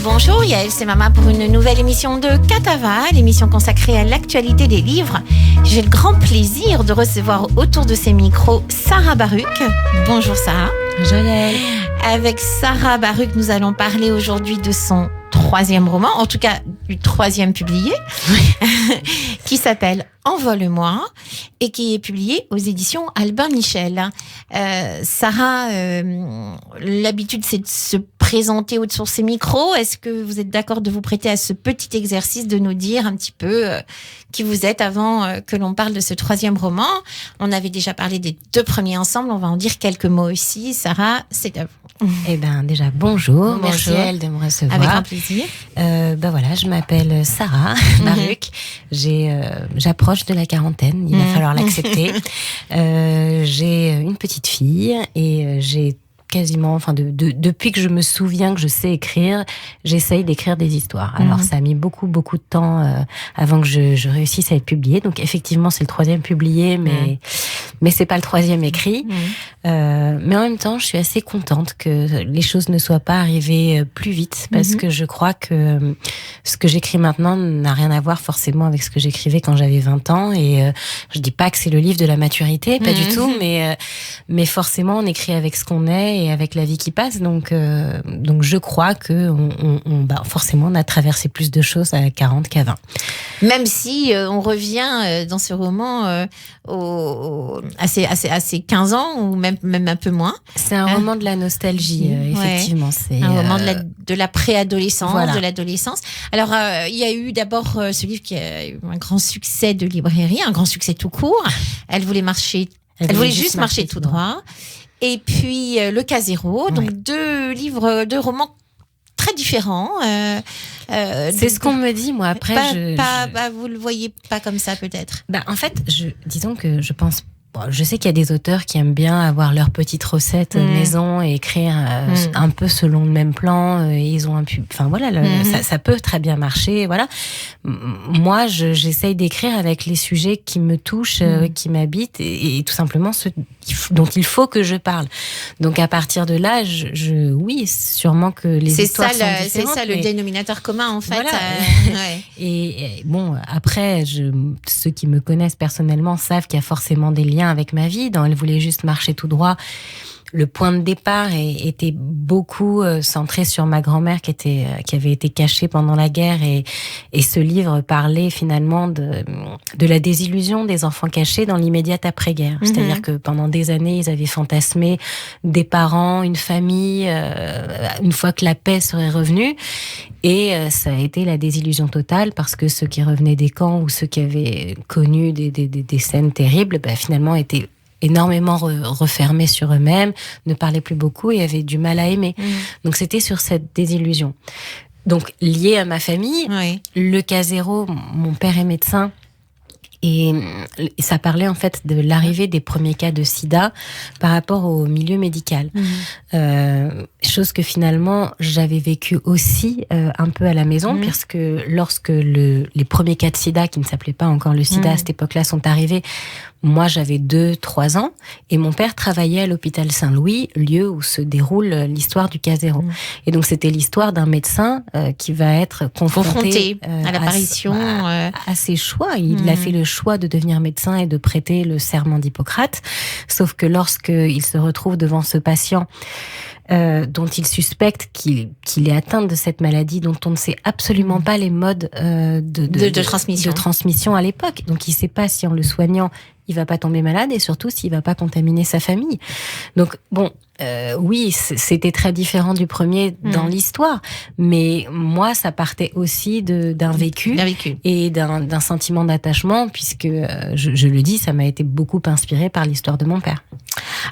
Bonjour, Yael, c'est Mama pour une nouvelle émission de Catava, l'émission consacrée à l'actualité des livres. J'ai le grand plaisir de recevoir autour de ces micros Sarah Baruch. Bonjour Sarah. Bonjour Yael. Avec Sarah Baruch, nous allons parler aujourd'hui de son 3e roman, en tout cas du 3e publié, qui s'appelle Envole-moi et qui est publié aux éditions Albin Michel. Sarah, l'habitude c'est de se présenter sur ces micros. Est-ce que vous êtes d'accord de vous prêter à ce petit exercice de nous dire un petit peu qui vous êtes avant que l'on parle de ce 3e roman? On avait déjà parlé des 2 premiers ensemble, on va en dire quelques mots aussi. Sarah, c'est à vous. Eh bien, déjà, bonjour. Merci Yael de me recevoir. Avec un plaisir. Voilà, je m'appelle Sarah Baruch. J'approche de la quarantaine, il va falloir l'accepter. J'ai une petite fille et j'ai quasiment, depuis que je me souviens que je sais écrire, j'essaye d'écrire des histoires. Alors, ça a mis beaucoup de temps avant que je réussisse à être publiée. Donc, effectivement, c'est le 3e publié, mais c'est pas le 3e écrit. Mais en même temps, je suis assez contente que les choses ne soient pas arrivées plus vite, parce que je crois que ce que j'écris maintenant n'a rien à voir forcément avec ce que j'écrivais quand j'avais 20 ans. Et je dis pas que c'est le livre de la maturité, pas du tout, mais forcément, on écrit avec ce qu'on est et avec la vie qui passe. Donc je crois que forcément, on a traversé plus de choses à 40 qu'à 20. Même si on revient dans ce roman à ses 15 ans ou même un peu moins. C'est un roman de la nostalgie, effectivement. Ouais. C'est un roman de la préadolescence, voilà. De l'adolescence. Alors, il y a eu d'abord ce livre qui a eu un grand succès de librairie, un grand succès tout court. Elle voulait juste marcher tout droit. Et puis Le Cas Zéro, donc 2 romans très différents. C'est ce qu'on me dit, moi. Après, vous le voyez pas comme ça, peut-être. En fait, disons que je pense. Bon, je sais qu'il y a des auteurs qui aiment bien avoir leur petite recette maison et écrire un peu selon le même plan. Et ils ont ça peut très bien marcher. Voilà. Moi, j'essaye d'écrire avec les sujets qui me touchent, qui m'habitent et tout simplement ceux dont il faut que je parle. Donc à partir de là, oui, sûrement que les histoires sont différentes. C'est ça le dénominateur commun en fait. Voilà. Et bon, après, ceux qui me connaissent personnellement savent qu'il y a forcément des liens avec ma vie. Elle voulait juste marcher tout droit. Le point de départ était beaucoup centré sur ma grand-mère qui avait été cachée pendant la guerre et ce livre parlait finalement de la désillusion des enfants cachés dans l'immédiate après-guerre. C'est-à-dire que pendant des années, ils avaient fantasmé des parents, une famille, une fois que la paix serait revenue. Et ça a été la désillusion totale parce que ceux qui revenaient des camps ou ceux qui avaient connu des scènes terribles, finalement étaient énormément refermés sur eux-mêmes, ne parlaient plus beaucoup et avaient du mal à aimer. Donc c'était sur cette désillusion. Donc lié à ma famille, Le Cas Zéro, mon père est médecin. Et ça parlait en fait de l'arrivée des premiers cas de sida par rapport au milieu médical. Chose que finalement j'avais vécu aussi un peu à la maison, parce que lorsque les premiers cas de sida, qui ne s'appelaient pas encore le sida à cette époque-là, sont arrivés, moi j'avais 2-3 ans et mon père travaillait à l'hôpital Saint-Louis, lieu où se déroule l'histoire du Cas Zéro. Et donc c'était l'histoire d'un médecin qui va être confronté à l'apparition à ses choix. Il a fait le choix de devenir médecin et de prêter le serment d'Hippocrate. Sauf que lorsqu'il se retrouve devant ce patient dont il suspecte qu'il est atteint de cette maladie, dont on ne sait absolument pas les modes de transmission à l'époque. Donc il ne sait pas si en le soignant, il va pas tomber malade et surtout s'il va pas contaminer sa famille. Donc bon, oui, c'était très différent du premier dans l'histoire, mais moi, ça partait aussi d'un vécu et d'un sentiment d'attachement, puisque, je le dis, ça m'a été beaucoup inspiré par l'histoire de mon père.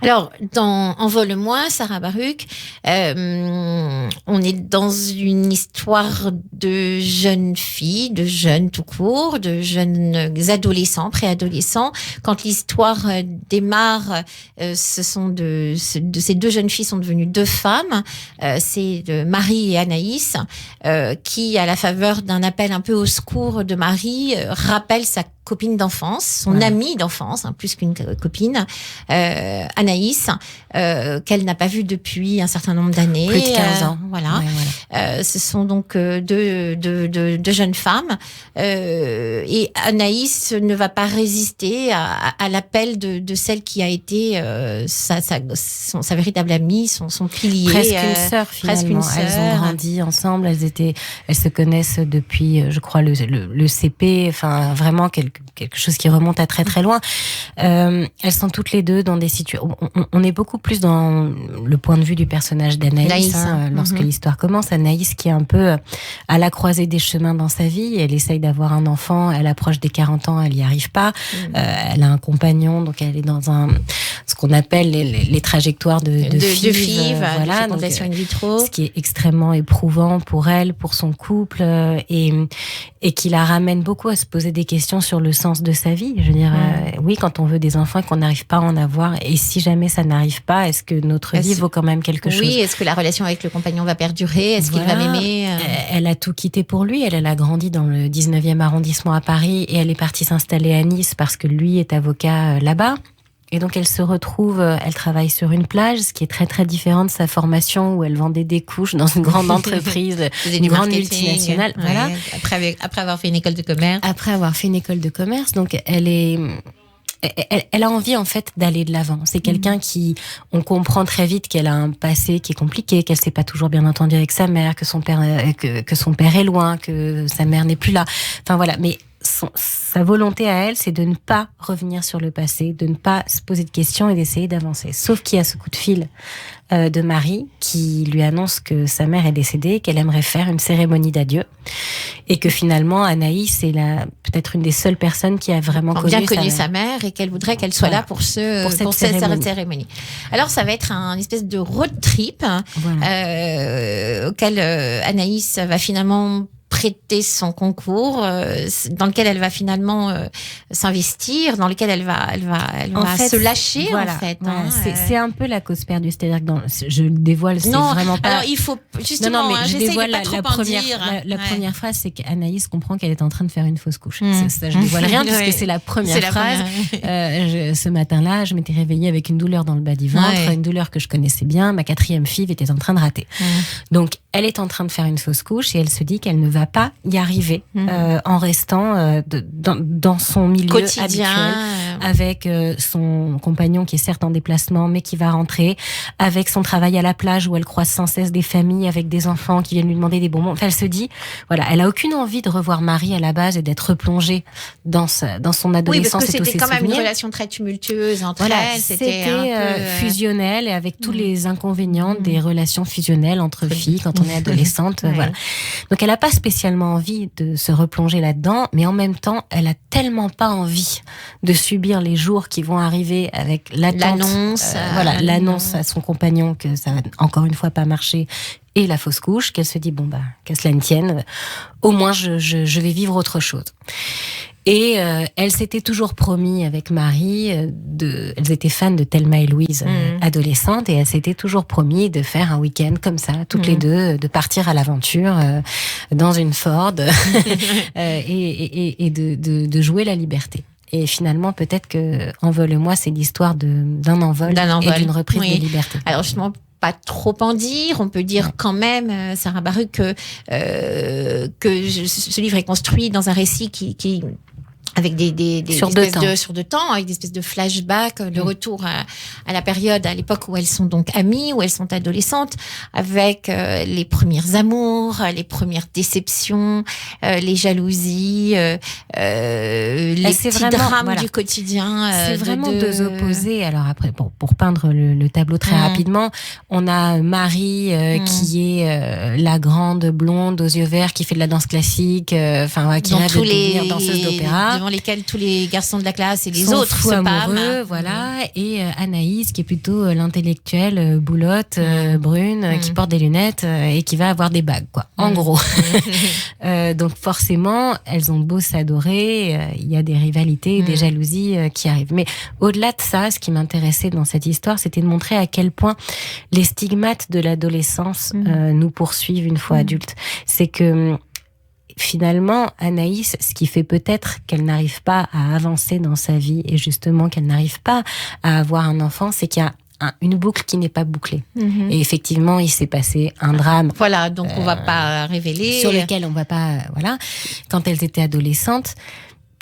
Alors, dans Envole-moi, Sarah Baruch, on est dans une histoire de jeunes filles, de jeunes tout court, de jeunes adolescents, préadolescents. Quand l'histoire démarre, ce sont de ces deux jeunes filles sont devenues deux femmes. C'est Marie et Anaïs, qui, à la faveur d'un appel un peu au secours de Marie, rappellent sa copine d'enfance, son amie d'enfance, plus qu'une copine, Anaïs, qu'elle n'a pas vue depuis un certain nombre d'années. Plus de 15 ans. Voilà. Ce sont donc deux jeunes femmes. Et Anaïs ne va pas résister à l'appel de celle qui a été sa véritable amie, son pilier. Presque une sœur, finalement. Elles ont grandi ensemble, elles se connaissent depuis, je crois, le CP, enfin, vraiment quelque chose qui remonte à très très loin. Elles sont toutes les deux dans des situations... On est beaucoup plus dans le point de vue du personnage d'Anaïs, lorsque l'histoire commence. Anaïs qui est un peu à la croisée des chemins dans sa vie. Elle essaye d'avoir un enfant, elle approche des 40 ans, elle n'y arrive pas. Elle a un compagnon, donc elle est dans ce qu'on appelle les trajectoires de FIV, voilà, donc, in vitro. Ce qui est extrêmement éprouvant pour elle, pour son couple, et qui la ramène beaucoup à se poser des questions sur le sens de sa vie. Je veux dire, oui, quand on veut des enfants et qu'on n'arrive pas à en avoir, et si jamais ça n'arrive pas, est-ce que notre vie vaut quand même quelque chose ? Oui, est-ce que la relation avec le compagnon va perdurer ? Est-ce qu'il va m'aimer ? Elle a tout quitté pour lui. Elle a grandi dans le 19e arrondissement à Paris et elle est partie s'installer à Nice parce que lui est avocat là-bas. Et donc, elle se retrouve, elle travaille sur une plage, ce qui est très, très différent de sa formation où elle vendait des couches dans une grande entreprise, une grande multinationale. Ouais, voilà. Après avoir fait une école de commerce. Après avoir fait une école de commerce. Donc, elle a envie, en fait, d'aller de l'avant. C'est quelqu'un on comprend très vite qu'elle a un passé qui est compliqué, qu'elle s'est pas toujours bien entendue avec sa mère, que son père est loin, que sa mère n'est plus là. Enfin, voilà. Mais sa volonté à elle, c'est de ne pas revenir sur le passé, de ne pas se poser de questions et d'essayer d'avancer. Sauf qu'il y a ce coup de fil de Marie qui lui annonce que sa mère est décédée, qu'elle aimerait faire une cérémonie d'adieu et que finalement Anaïs est peut-être une des seules personnes qui a vraiment connu sa mère et qu'elle voudrait qu'elle soit là pour cette cérémonie. Alors ça va être un espèce de road trip auquel Anaïs va finalement prêter son concours, dans lequel elle va finalement s'investir, dans lequel elle va se lâcher, voilà, en fait. C'est un peu la cause perdue, c'est-à-dire que je le dévoile, c'est vraiment pas... Alors il faut justement, je dévoile la première phrase, c'est qu'Anaïs comprend qu'elle est en train de faire une fausse couche. Ça, je dévoile rien, puisque c'est la première phrase. Ce matin-là, je m'étais réveillée avec une douleur dans le bas du ventre, une douleur que je connaissais bien, ma 4e FIV était en train de rater. Donc, elle est en train de faire une fausse couche et elle se dit qu'elle ne va pas y arriver en restant dans son milieu quotidien, habituel, avec son compagnon qui est certes en déplacement mais qui va rentrer, avec son travail à la plage où elle croise sans cesse des familles avec des enfants qui viennent lui demander des bonbons. Enfin, elle se dit, voilà, elle a aucune envie de revoir Marie à la base et d'être replongée dans son adolescence. Oui, parce que c'était quand même souvenirs. Une relation très tumultueuse entre elles. C'était un peu fusionnel et avec tous les inconvénients des relations fusionnelles entre filles quand on est adolescente. Voilà. Donc elle n'a pas spécialement envie de se replonger là-dedans, mais en même temps, elle a tellement pas envie de subir les jours qui vont arriver avec l'annonce à son compagnon que ça va encore une fois pas marcher et la fausse couche, qu'elle se dit qu'à cela ne tienne, au moins je vais vivre autre chose. Et elle s'était toujours promis avec Marie, elles étaient fans de Thelma et Louise, adolescentes, et elle s'était toujours promis de faire un week-end comme ça, toutes les deux, de partir à l'aventure dans une Ford et de jouer la liberté. Et finalement, peut-être que Envole-moi, c'est l'histoire d'un envol et d'une reprise de liberté. Alors justement, pas trop en dire, on peut dire quand même, Sarah Baruch, que ce livre est construit dans un récit qui avec des sur deux temps, avec des espèces de flashbacks, le retour à la période, à l'époque où elles sont donc amies, où elles sont adolescentes, avec les premiers amours, les premières déceptions, les jalousies, les petits drames du quotidien. C'est vraiment deux opposés. Alors après, pour peindre le tableau très rapidement, on a Marie qui est la grande blonde aux yeux verts qui fait de la danse classique, qui rêve de devenir danseuse d'opéra. Devant lesquels tous les garçons de la classe et les autres se amoureux, voilà. Et Anaïs, qui est plutôt l'intellectuelle boulotte, brune, qui porte des lunettes et qui va avoir des bagues, quoi. En gros. Donc forcément, elles ont beau s'adorer, il y a des rivalités, des jalousies qui arrivent. Mais au-delà de ça, ce qui m'intéressait dans cette histoire, c'était de montrer à quel point les stigmates de l'adolescence nous poursuivent une fois adultes. C'est que finalement, Anaïs, ce qui fait peut-être qu'elle n'arrive pas à avancer dans sa vie et justement qu'elle n'arrive pas à avoir un enfant, c'est qu'il y a une boucle qui n'est pas bouclée. Et effectivement, il s'est passé un drame. Voilà, donc on va pas révéler. Sur lequel on va pas, voilà. Quand elles étaient adolescentes,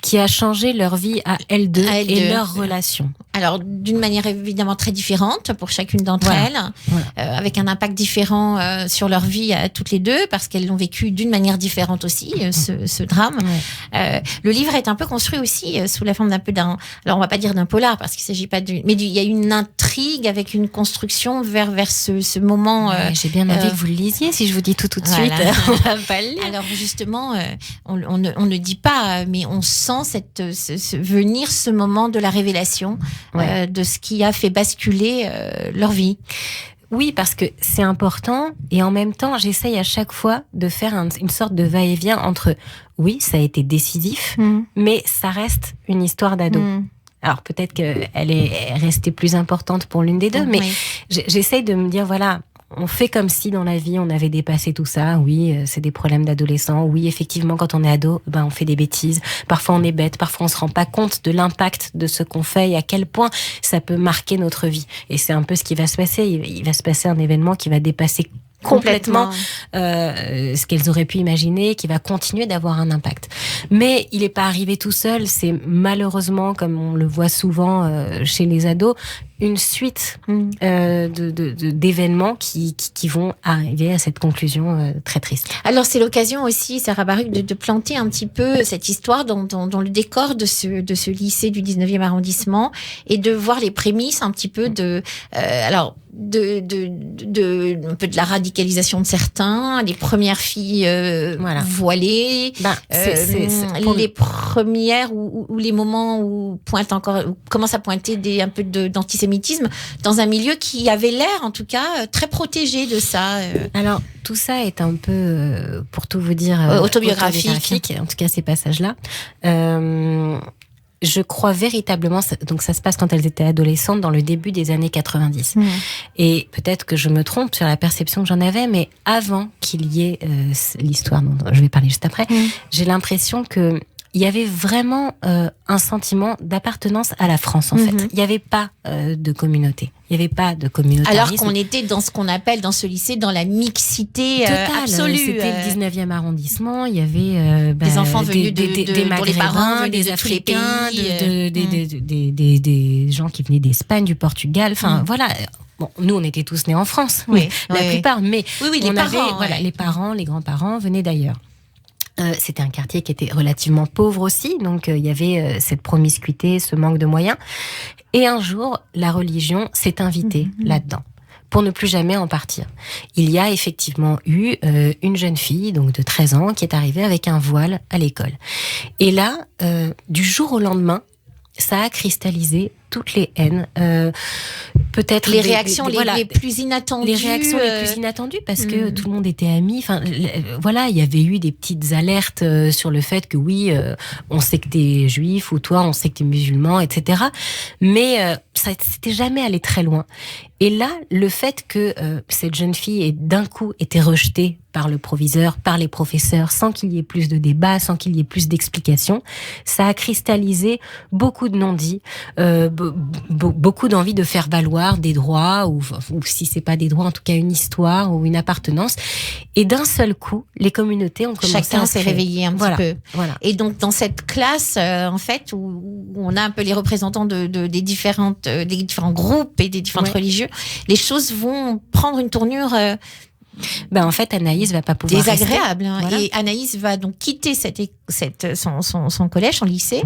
qui a changé leur vie à elles deux et leur relation. Alors, d'une manière évidemment très différente pour chacune d'entre elles, avec un impact différent sur leur vie à toutes les deux, parce qu'elles l'ont vécu d'une manière différente aussi, ce drame. Le livre est un peu construit aussi sous la forme alors on va pas dire d'un polar, parce qu'il s'agit pas mais il y a une intrigue avec une construction vers ce moment. J'ai bien envie que vous le lisiez, si je vous dis tout de suite. On va pas le lire. Alors justement, on ne dit pas, mais on sent venir ce moment de la révélation de ce qui a fait basculer leur vie. Oui, parce que c'est important et en même temps, j'essaye à chaque fois de faire une sorte de va-et-vient entre oui, ça a été décisif, mais ça reste une histoire d'ado. Alors peut-être qu'elle est restée plus importante pour l'une des deux, mais j'essaye de me dire voilà, on fait comme si dans la vie on avait dépassé tout ça. Oui, c'est des problèmes d'adolescents. Oui, effectivement, quand on est ado, on fait des bêtises. Parfois on est bête, parfois on se rend pas compte de l'impact de ce qu'on fait et à quel point ça peut marquer notre vie. Et c'est un peu ce qui va se passer. Il va se passer un événement qui va dépasser complètement ce qu'elles auraient pu imaginer, qui va continuer d'avoir un impact. Mais il n'est pas arrivé tout seul. C'est malheureusement, comme on le voit souvent chez les ados, une suite d'événements qui vont arriver à cette conclusion très triste. Alors c'est l'occasion aussi, Sarah Baruch, de planter un petit peu cette histoire dans le décor de ce lycée du 19e arrondissement et de voir les prémices un petit peu de un peu de la radicalisation de certains, les premières filles voilées, les premières ou les moments où commence à pointer un peu d'antisémitisme dans un milieu qui avait l'air en tout cas très protégé de ça. Alors tout ça est un peu, pour tout vous dire, autobiographique, en tout cas ces passages-là. Je crois véritablement, donc ça se passe quand elles étaient adolescentes, dans le début des années 90. Et peut-être que je me trompe sur la perception que j'en avais, mais avant qu'il y ait l'histoire dont je vais parler juste après, j'ai l'impression que il y avait vraiment un sentiment d'appartenance à la France, en fait. Il n'y avait pas de communauté. Il n'y avait pas de communautarisme. Alors qu'on était dans ce qu'on appelle, dans ce lycée, dans la mixité absolue. C'était le 19e arrondissement. Il y avait des enfants venus des Maghrébins, des Africains, des gens qui venaient d'Espagne, du Portugal. Enfin, voilà. Bon, nous, on était tous nés en France, la plupart. Mais les parents, les grands-parents venaient d'ailleurs. C'était un quartier qui était relativement pauvre aussi, donc il y avait cette promiscuité, ce manque de moyens. Et un jour, la religion s'est invitée là-dedans, pour ne plus jamais en partir. Il y a effectivement eu une jeune fille, donc de 13 ans, qui est arrivée avec un voile à l'école. Et là, du jour au lendemain, ça a cristallisé toutes les haines, peut-être les réactions les plus inattendues. Les réactions les plus inattendues parce que tout le monde était amis. Enfin, voilà, il y avait eu des petites alertes sur le fait que oui, on sait que t'es juif ou toi, on sait que t'es musulman, etc. Mais ça c'était jamais allé très loin. Et là, le fait que cette jeune fille ait d'un coup été rejetée par le proviseur, par les professeurs, sans qu'il y ait plus de débat, sans qu'il y ait plus d'explications, ça a cristallisé beaucoup de non-dits, beaucoup d'envie de faire valoir des droits, ou si c'est pas des droits, en tout cas une histoire ou une appartenance. Et d'un seul coup, les communautés ont commencé Chacun s'est réveillé un petit peu. Voilà. Et donc, dans cette classe, en fait, où on a un peu les représentants des différents groupes et des différentes religions, les choses vont prendre une tournure en fait, Anaïs va pas pouvoir désagréable. rester. Voilà. Et Anaïs va donc quitter son collège, son lycée,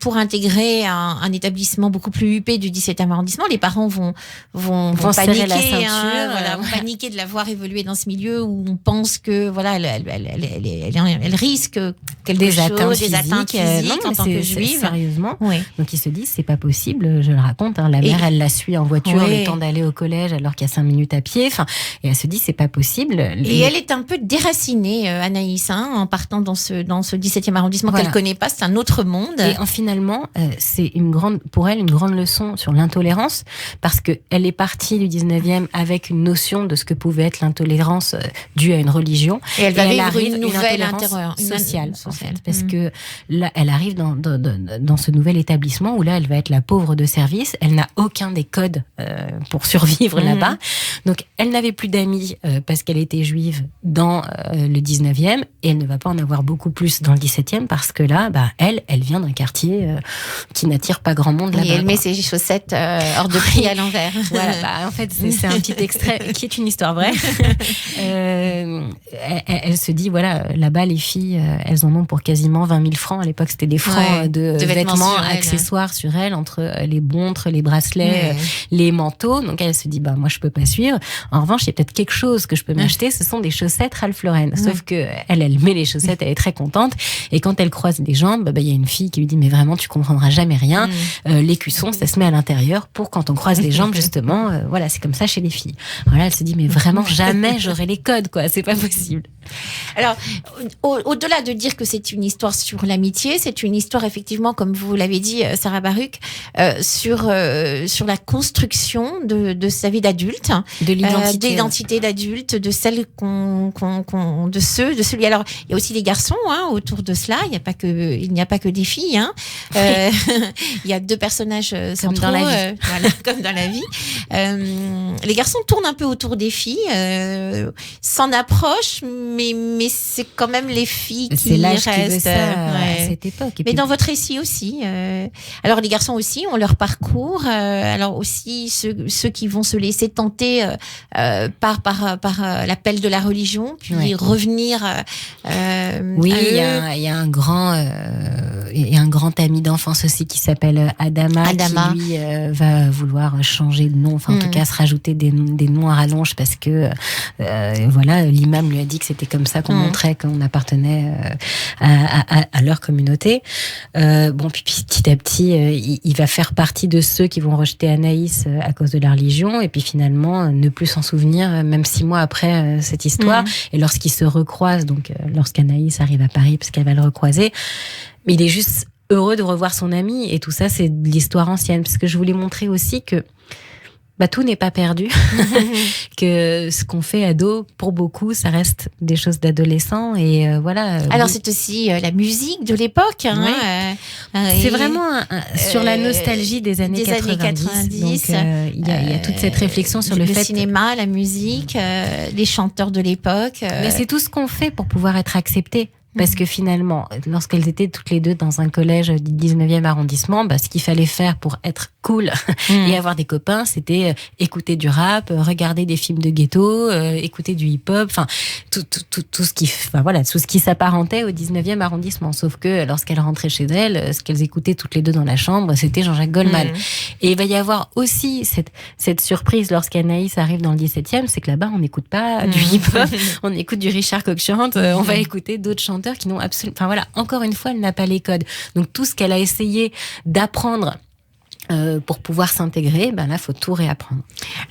pour intégrer un établissement beaucoup plus huppé du 17e arrondissement. Les parents vont paniquer, la ceinture, vont paniquer de la voir évoluer dans ce milieu où on pense que elle risque des atteintes physiques en tant que juive. Sérieusement. Donc ils se disent c'est pas possible. Je le raconte. La mère elle la suit en voiture le temps d'aller au collège alors qu'il y a 5 minutes à pied. Enfin, et elle se dit c'est pas possible. Et elle est un peu déracinée, Anaïs, en partant dans ce 17e arrondissement qu'elle connaît pas, c'est un autre monde. Et finalement, c'est pour elle une grande leçon sur l'intolérance, parce que elle est partie du 19e avec une notion de ce que pouvait être l'intolérance due à une religion. Et elle va vivre une nouvelle intolérance sociale, en fait, parce que là, elle arrive dans ce nouvel établissement où là, elle va être la pauvre de service. Elle n'a aucun des codes pour survivre là-bas. Donc, elle n'avait plus d'amis parce qu'elle était juive dans le 19e, et elle ne va pas en avoir beaucoup plus dans le 17e, parce que là, elle vient d'un quartier qui n'attire pas grand monde là-bas. Et elle met ses chaussettes hors de prix à l'envers. Voilà, en fait, c'est un petit extrait qui est une histoire vraie. Elle se dit, voilà, là-bas, les filles, elles en ont pour quasiment 20 000 francs. À l'époque, c'était des francs de vêtements, accessoires sur elles, entre les montres, les bracelets, les manteaux. Donc, elle se dit, moi, je peux pas suivre. En revanche, il y a peut-être quelque chose que je peux m'acheter. Ce sont des chaussettes Ralph Lauren. Sauf que elle met les chaussettes, elle est très contente. Et quand elle croise des jambes, il y a une fille qui lui dit, mais vraiment, tu comprendras jamais rien. Les cuissons, ça se met à l'intérieur pour quand on croise les jambes, justement. Voilà, c'est comme ça chez les filles. Alors là, elle se dit, mais vraiment, jamais j'aurai les codes, quoi. C'est pas possible. Alors, au-delà de dire que c'est une histoire sur l'amitié, c'est une histoire, effectivement, comme vous l'avez dit, Sarah Baruch, sur la construction de sa vie d'adulte. De l'identité d'adulte, de celle de celui. Alors, il y a aussi les garçons, autour de cela. Il n'y a pas que des filles, il y a deux personnages centraux, dans la vie. voilà, comme dans la vie. Les garçons tournent un peu autour des filles, s'en approchent, mais c'est quand même les filles qui c'est l'âge restent. Qui veut ça, à cette époque. Et mais dans votre récit aussi. Alors les garçons aussi ont leur parcours. Alors aussi ceux qui vont se laisser tenter par l'appel de la religion, puis revenir. Oui, il y a un grand ami d'enfance aussi qui s'appelle Adama. Qui lui va vouloir changer de nom, en tout cas se rajouter des noms à rallonge, parce que voilà, l'imam lui a dit que c'était comme ça qu'on montrait qu'on appartenait à leur communauté. Puis petit à petit, il va faire partie de ceux qui vont rejeter Anaïs à cause de la religion, et puis finalement ne plus s'en souvenir, même 6 mois après cette histoire. Et lorsqu'ils se recroisent, donc lorsqu'Anaïs arrive à Paris, parce qu'elle va le recroiser, mais il est juste heureux de revoir son ami. Et tout ça, c'est de l'histoire ancienne, parce que je voulais montrer aussi que tout n'est pas perdu, que ce qu'on fait ado, pour beaucoup, ça reste des choses d'adolescents, et voilà. Alors c'est aussi la musique de l'époque. C'est vraiment sur la nostalgie des années 90. Donc il y a toute cette réflexion sur le fait. Le cinéma, la musique, les chanteurs de l'époque. Mais c'est tout ce qu'on fait pour pouvoir être accepté. Parce que finalement, lorsqu'elles étaient toutes les deux dans un collège du 19e arrondissement, ce qu'il fallait faire pour être cool et avoir des copains, c'était écouter du rap, regarder des films de ghetto, écouter du hip-hop, tout ce qui s'apparentait au 19e arrondissement. Sauf que lorsqu'elles rentraient chez elles, ce qu'elles écoutaient toutes les deux dans la chambre, c'était Jean-Jacques Goldman. Et il va y avoir aussi cette surprise lorsqu'Anaïs arrive dans le 17e, c'est que là-bas, on n'écoute pas du hip-hop, on écoute du Richard Coxchante, on va écouter d'autres chanteurs qui n'ont absolument... encore une fois, elle n'a pas les codes. Donc tout ce qu'elle a essayé d'apprendre pour pouvoir s'intégrer, là, faut tout réapprendre.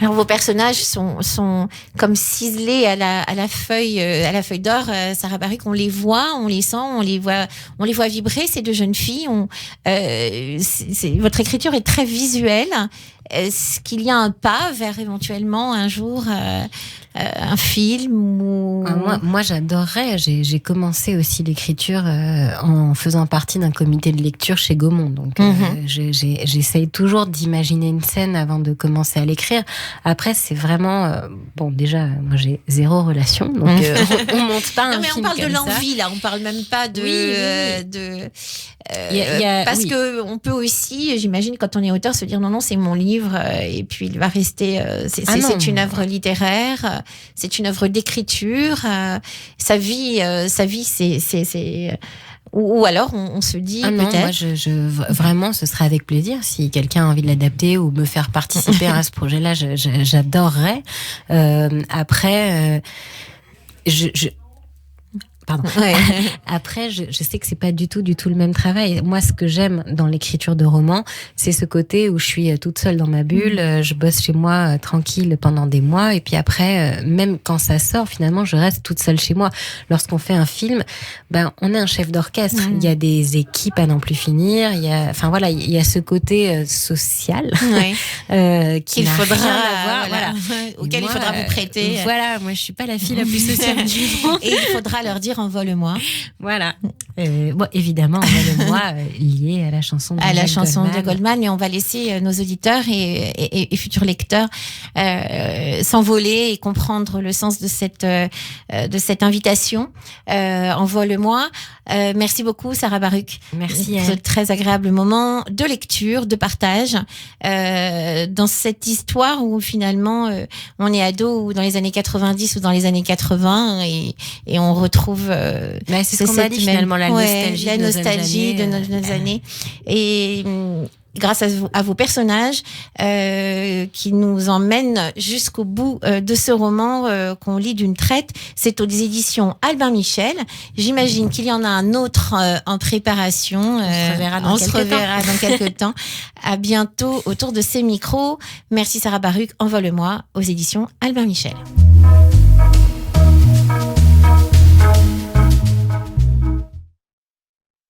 Alors vos personnages sont comme ciselés à la feuille d'or. Sarah Baruch, on les voit, on les sent, on les voit vibrer. Ces deux jeunes filles. Votre écriture est très visuelle. Est-ce qu'il y a un pas vers éventuellement un jour un film ou... Moi, j'adorerais. J'ai commencé aussi l'écriture en faisant partie d'un comité de lecture chez Gaumont. Donc, j'essaye toujours d'imaginer une scène avant de commencer à l'écrire. Après, c'est vraiment... déjà, moi, j'ai 0 relation. Donc, on monte pas un film comme ça. Non, mais on parle de l'envie, là. On parle même pas de... parce que on peut aussi, j'imagine, quand on est auteur, se dire non, c'est mon livre, et puis il va rester... c'est une œuvre littéraire, c'est une œuvre d'écriture. Sa vie, c'est... Ou alors on se dit peut-être... Moi, vraiment, ce serait avec plaisir. Si quelqu'un a envie de l'adapter ou me faire participer à ce projet-là, j'adorerais. Après, Pardon. Ouais. Après, je sais que c'est pas du tout le même travail. Moi, ce que j'aime dans l'écriture de romans, c'est ce côté où je suis toute seule dans ma bulle, je bosse chez moi tranquille pendant des mois, et puis après, même quand ça sort, finalement, je reste toute seule chez moi. Lorsqu'on fait un film, on est un chef d'orchestre. Il y a des équipes à n'en plus finir. Il y a ce côté social qu'il faudra avoir, auquel moi, il faudra vous prêter. Voilà, moi, je suis pas la fille la plus sociale du monde. Et il faudra leur dire envole-moi. Voilà. Évidemment, envole-moi lié à la chanson de Goldman, mais on va laisser nos auditeurs et futurs lecteurs s'envoler et comprendre le sens de cette invitation. Envole-moi. Merci beaucoup, Sarah Baruch. Merci. Pour ce très agréable moment de lecture, de partage dans cette histoire où finalement on est ado ou dans les années 90 ou dans les années 80 et on retrouve c'est ce qu'on m'a dit finalement, la nostalgie de nos années. Et grâce à vos personnages qui nous emmènent jusqu'au bout de ce roman qu'on lit d'une traite. C'est aux éditions Albin Michel. J'imagine qu'il y en a un autre en préparation. On se reverra dans quelques temps. À bientôt autour de ces micros. Merci Sarah Baruch. Envole-moi aux éditions Albin Michel.